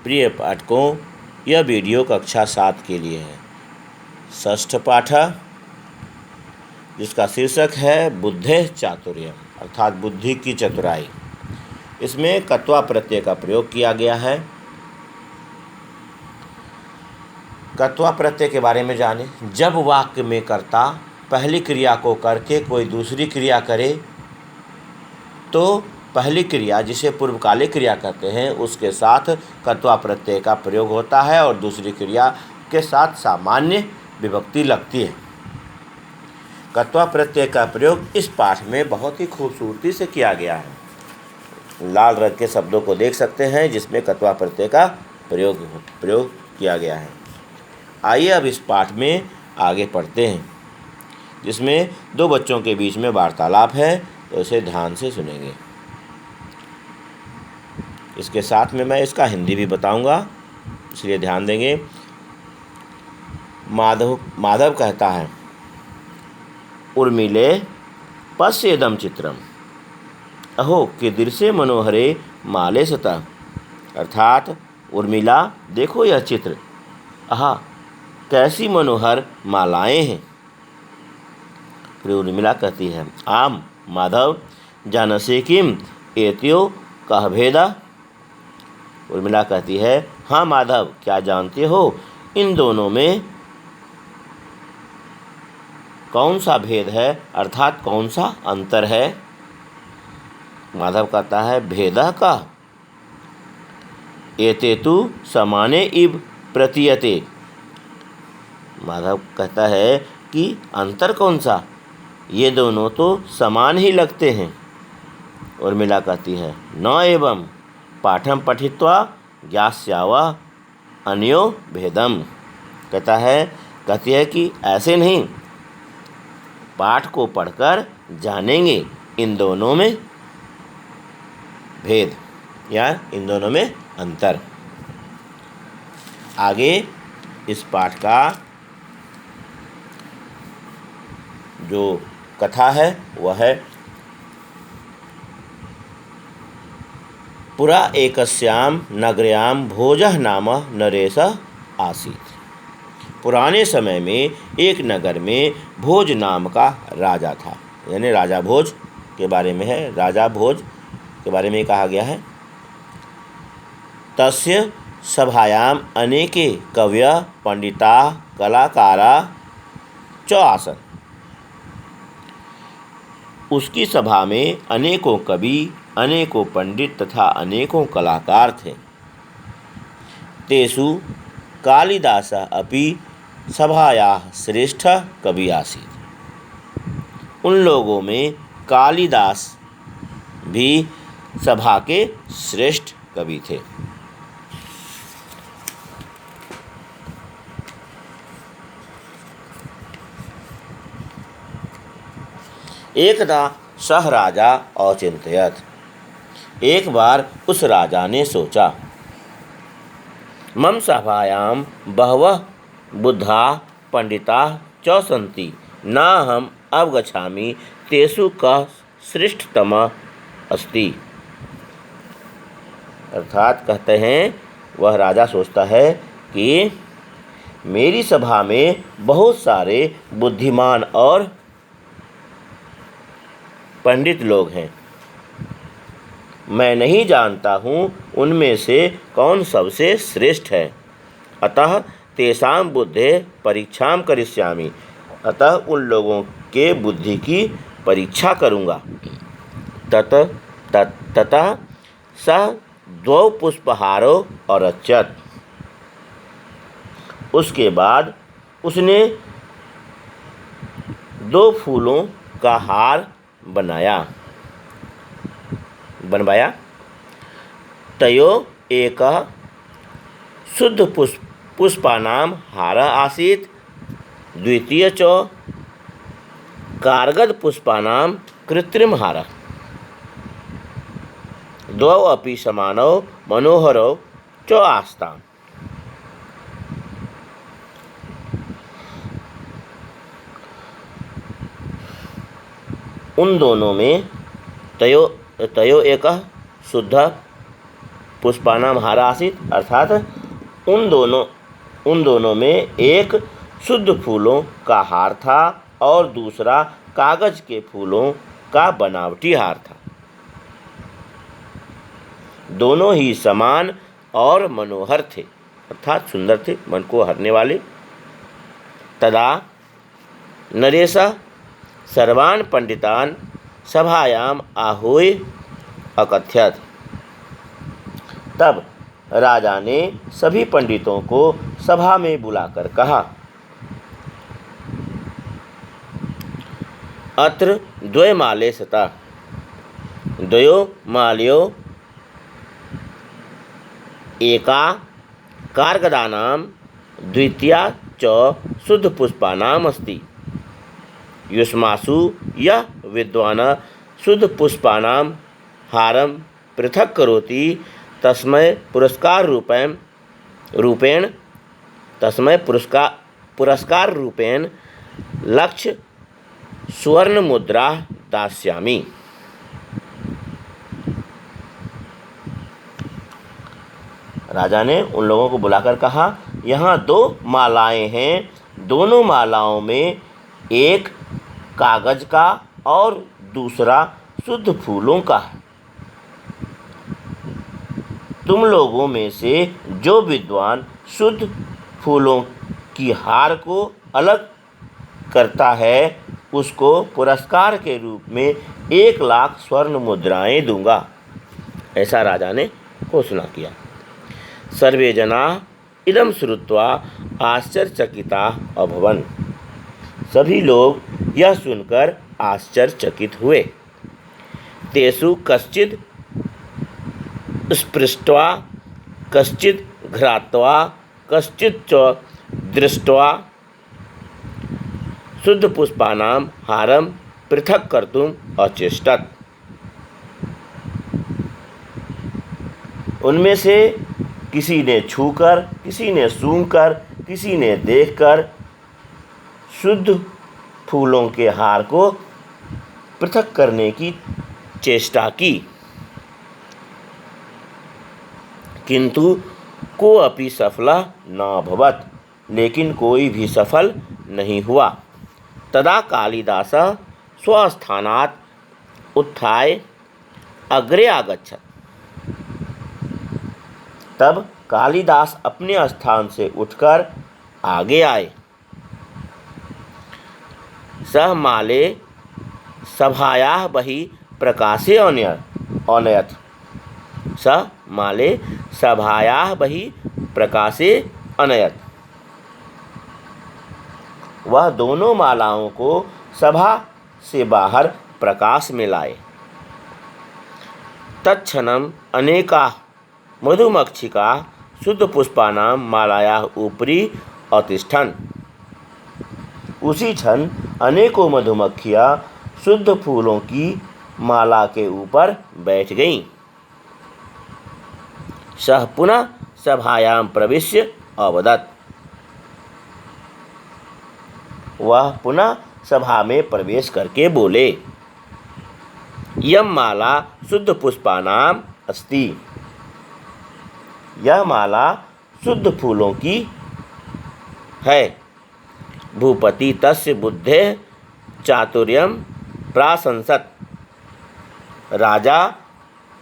प्रिय पाठकों, यह वीडियो कक्षा 7 के लिए है। षष्ठ पाठ जिसका शीर्षक है बुद्धे चातुर्य अर्थात बुद्धि की चतुराई। इसमें कत्वा प्रत्यय का प्रयोग किया गया है। कत्वा प्रत्यय के बारे में जानें। जब वाक्य में कर्ता पहली क्रिया को करके कोई दूसरी क्रिया करे तो पहली क्रिया जिसे पूर्वकालिक क्रिया कहते हैं उसके साथ कत्वा प्रत्यय का प्रयोग होता है और दूसरी क्रिया के साथ सामान्य विभक्ति लगती है। कत्वा प्रत्यय का प्रयोग इस पाठ में बहुत ही खूबसूरती से किया गया है। लाल रंग के शब्दों को देख सकते हैं जिसमें कत्वा प्रत्यय का प्रयोग किया गया है। आइए अब इस पाठ में आगे पढ़ते हैं, जिसमें दो बच्चों के बीच में वार्तालाप है, तो इसे ध्यान से सुनेंगे। इसके साथ में मैं इसका हिंदी भी बताऊंगा, इसलिए ध्यान देंगे। माधव कहता है, उर्मिले पश्येदं चित्रम अहो कीदृशे मनोहरे माले सतः। अर्थात उर्मिला देखो यह चित्र, आहा कैसी मनोहर मालाएं हैं। फिर उर्मिला कहती है, आम माधव जानसे किम एत्यो कह भेदा। उर्मिला कहती है, हाँ माधव क्या जानते हो इन दोनों में कौन सा भेद है, अर्थात कौन सा अंतर है। माधव कहता है, भेदः का एते तु समाने इव प्रतीयते। माधव कहता है कि अंतर कौन सा, ये दोनों तो समान ही लगते हैं। उर्मिला कहती है, न एवं पाठम पठित्वा ज्ञास्यावा अन्यो भेदम। कहती है कि ऐसे नहीं, पाठ को पढ़कर जानेंगे इन दोनों में भेद या इन दोनों में अंतर। आगे इस पाठ का जो कथा है वह है, पुरा एकस्याम नगर्याम भोजः नाम नरेशः आसीत्। पुराने समय में एक नगर में भोज नाम का राजा था, यानी राजा भोज के बारे में है। राजा भोज के बारे में कहा गया है। तस्य सभायाम अनेके कवयः पंडिताः कलाकाराः च आसन्। उसकी सभा में अनेकों कवि, अनेकों पंडित तथा अनेकों कलाकार थे। तेषु कालिदासः अपि सभायाः श्रेष्ठः कवि आसीत्। उन लोगों में कालिदास भी सभा के श्रेष्ठ कवि थे। एकदा सह राजा औचिंतयत्। एक बार उस राजा ने सोचा, मम सभायां बहवः बुद्धाः पंडिताः च सन्ति, न हम अवगच्छामि तेषु कः श्रेष्ठतमः अस्ति। अर्थात कहते हैं, वह राजा सोचता है कि मेरी सभा में बहुत सारे बुद्धिमान और पंडित लोग हैं, मैं नहीं जानता हूँ उनमें से कौन सबसे श्रेष्ठ है। अतः तेषां बुद्धे परीक्षां करिष्यामि। अतः उन लोगों के बुद्धि की परीक्षा करूँगा। ततः सः द्वौ पुष्पहारौ अरचत। उसके बाद उसने 2 फूलों का हार बनवाया। तयो एकः शुद्ध पुष्पानां हारः आसीत्, द्वितीय च कारगद पुष्पानां कृत्रिम हारः। द्वौ अपि समानौ मनोहरौ च आस्ताम्। उन दोनों में तयो एकः शुद्ध पुष्पानाम हार आसीत, अर्थात उन दोनों में एक शुद्ध फूलों का हार था और दूसरा कागज के फूलों का बनावटी हार था। दोनों ही समान और मनोहर थे, अर्थात सुंदर थे, मन को हरने वाले। तदा नरेशः सर्वान् पंडितान् सभायाम आहूय अकथयत्। तब राजा ने सभी पंडितों को सभा में बुलाकर कहा, अत्र द्वयमाले सता द्वयो माल्यो एका कार्गदानां द्वितीया च शुद्धपुष्पानाम् अस्ति। युष्मासु यः विद्वान् शुद्धपुष्पानां हारं पृथक् करोति तस्मै पुरस्कार रूपेण लक्ष सुवर्णमुद्रा दास्यामि। राजा ने उन लोगों को बुलाकर कहा, यहाँ 2 मालाएं हैं, दोनों मालाओं में एक कागज का और दूसरा शुद्ध फूलों का है। तुम लोगों में से जो विद्वान शुद्ध फूलों की हार को अलग करता है उसको पुरस्कार के रूप में 1 लाख स्वर्ण मुद्राएं दूंगा। ऐसा राजा ने घोषणा किया। सर्वे जनाः इदं श्रुत्वा आश्चर्यचकिताः अभवन्। सभी लोग यह सुनकर आश्चर्यचकित हुए। तेषु कश्चित् स्पृष्ट्वा कश्चित् घ्रात्वा कश्चित् च दृष्ट्वा शुद्धपुष्पानां हारं पृथक् कर्तुम् अचेष्टत्। उनमें से किसी ने छूकर, किसी ने सूंघकर, किसी ने देखकर शुद्ध फूलों के हार को पृथक करने की चेष्टा की, किंतु कोऽपि सफलः न अभवत्, लेकिन कोई भी सफल नहीं हुआ। तदा कालिदासः स्वस्थानात् उत्थाय अग्रे आगच्छत्। तब कालिदास अपने स्थान से उठकर आगे आए। सह माले सभायाः बहिः प्रकाशे अनयत्। सह माले सभायाः बहिः प्रकाशे अनयत्। वह दोनों मालाओं को सभा से बाहर प्रकाश में लाए। तत्क्षणम् अनेकाः मधुमक्षिकाः शुद्धपुष्पानां मालायाः उपरि अतिष्ठन्। उसी क्षण अनेकों मधुमक्खियाँ शुद्ध फूलों की माला के ऊपर बैठ गईं। सः पुनः सभायां प्रविश्य अवदत्। वह पुनः सभा में प्रवेश करके बोले, यम माला शुद्ध पुष्पानाम अस्ति। यह माला शुद्ध फूलों की है। भूपति तस्य बुद्धे चातुर्यम प्राशंसत। राजा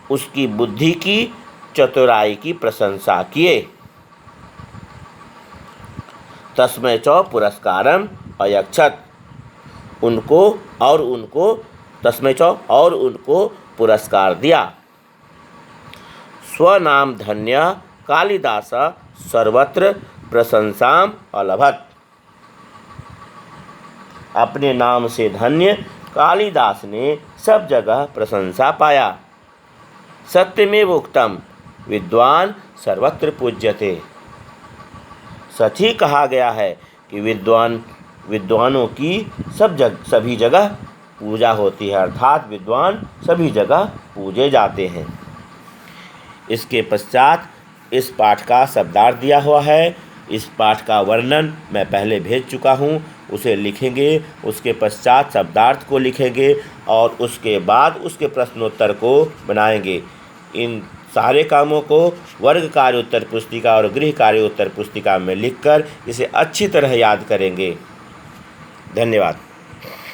उसकी बुद्धि की चतुराई की प्रशंसा किए। तस्मै च पुरस्कारम अयच्छत। तस्मै च और उनको पुरस्कार दिया। स्वनाम धन्य कालिदास सर्वत्र प्रशंसाम अलभत। अपने नाम से धन्य कालिदास ने सब जगह प्रशंसा पाया। सत्यमेव उक्तम विद्वान सर्वत्र पूज्यते। सच ही कहा गया है कि विद्वानों की सभी जगह पूजा होती है, अर्थात विद्वान सभी जगह पूजे जाते हैं। इसके पश्चात इस पाठ का शब्दार्थ दिया हुआ है। इस पाठ का वर्णन मैं पहले भेज चुका हूँ, उसे लिखेंगे, उसके पश्चात शब्दार्थ को लिखेंगे और उसके बाद उसके प्रश्नोत्तर को बनाएंगे। इन सारे कामों को वर्ग कार्य उत्तर पुस्तिका और गृह कार्य उत्तर पुस्तिका में लिखकर इसे अच्छी तरह याद करेंगे। धन्यवाद।